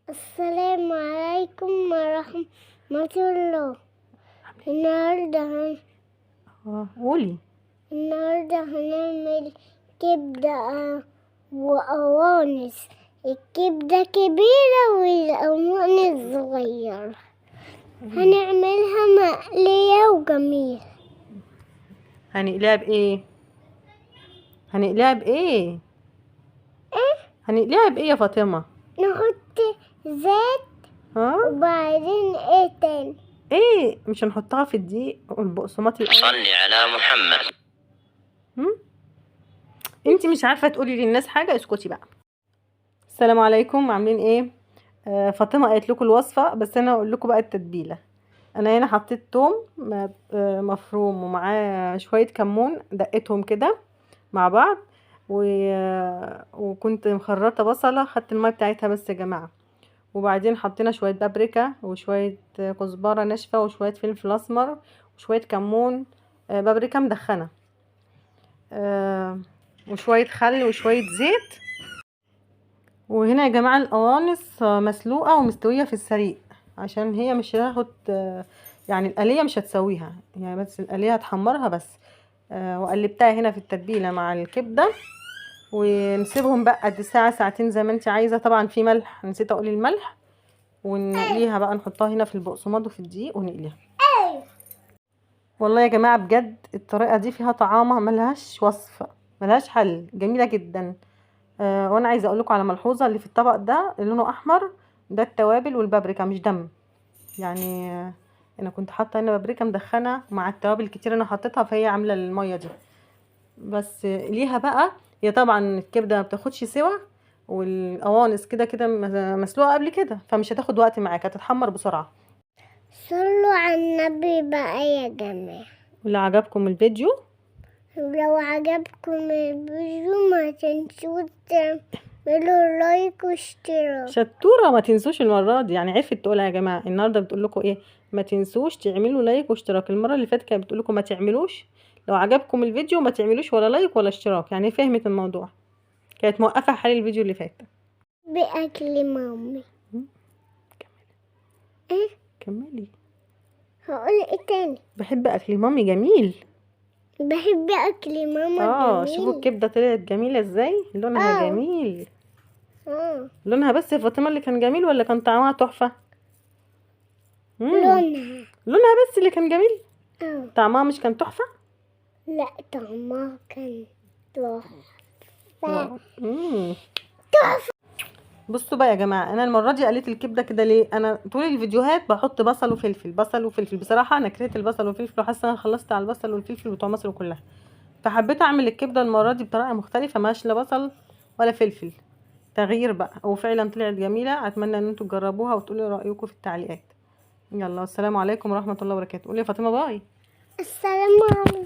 السلام عليكم ورحمة الله. قولي. النهاردة هنعمل كبدة وقوانص. الكبدة كبيرة والقوانص صغيرة. هنعملها مقلية وجميلة. هنقليها بايه؟ هنقليها بايه؟ هنقليها بايه يا فاطمة؟ نحط زيت وبعدين ايه تاني؟ ايه، مش هنحطها في الدقيق والبقسماط الاول؟ صلي على محمد. انتي مش عارفة تقولي للناس حاجة، اسكتي بقى. السلام عليكم، عاملين ايه؟ فاطمة قالت لكم الوصفة، بس انا هقول لكم بقى التتبيلة. انا هنا حطيت توم مفروم ومعاه شوية كمون، دقيتهم كده مع بعض وكنت مخرطة بصلة، خدت المية بتاعتها بس يا جماعة. وبعدين حطينا شوية بابريكا وشوية كزبرة ناشفة وشوية فلفل اسمر وشوية كمون، بابريكا مدخنة، وشوية خل وشوية زيت. وهنا يا جماعة القوانص مسلوقة ومستوية في السليق، عشان هي مش هتاخد يعني القلية مش هتسويها، يعني بس القلية هتحمرها بس. وقلبتها هنا في التتبيلة مع الكبدة، ونسيبهم بقى قد ساعة ساعتين زي ما انت عايزة. طبعا في ملح، نسيت اقول الملح. ونقليها بقى، نحطها هنا في البقسماط وفي الدقيق ونقليها. والله يا جماعة بجد الطريقة دي فيها طعامة ملهاش وصف، ملهاش حل، جميلة جدا. وانا عايزة اقول لكم على ملحوظة، اللي في الطبق ده اللي لونه احمر ده التوابل والبابريكا مش دم يعني. انا كنت حاطة هنا بابريكا مدخنة مع التوابل الكتير انا حطيتها، فهي عاملة المية دي بس. ليها بقى، هي طبعا الكبدة ما بتاخدش سوا، والقوانص كده كده مسلوقة قبل كده، فمش هتاخد وقت معاك، هتتحمر بسرعة. صلوا على النبي بقى يا جماعة. واللي عجبكم الفيديو، لو عجبكم الفيديو ما تنسوش تعملوا لايك واشتراك. شطورة، ما تنسوش المرة دي، يعني عرفت تقولها يا جماعة. النهاردة بتقول لكم ايه؟ ما تنسوش تعملوا لايك واشتراك. المرة اللي فاتت كانت بتقول لكم ما تعملوش، لو عجبكم الفيديو ما تعملوش ولا لايك ولا اشتراك، يعني فهمت الموضوع، كانت موقفة حال الفيديو اللي فات. بأكل مامي. ايه؟ كملي. هقول ايه تاني؟ بحب اكل مامي جميل. بحب اكل ماما جميل. شوفوا الكبدة طلعت جميلة ازاي، لونها جميل. لونها بس يا فاطمة اللي كان جميل ولا كان طعمها تحفة؟ لونها بس اللي كان جميل. طعمها مش كان تحفة؟ لا، طعمها كان تحفة. تحفة. بصوا بقى يا جماعه، انا المره دي قليت الكبده كده ليه؟ انا طول الفيديوهات بحط بصل وفلفل بصل وفلفل، بصراحه انا كرهت البصل والفلفل وحاسه انا خلصت على البصل والفلفل بتوع مصر كلها، فحبيت اعمل الكبده المره دي بطريقه مختلفه، ماش لا بصل ولا فلفل، تغيير بقى. وفعلا طلعت جميله، اتمنى ان انتوا تجربوها وتقولوا رايكم في التعليقات. يلا، والسلام عليكم ورحمه الله وبركاته. قولي يا فاطمه باي. السلام عليكم.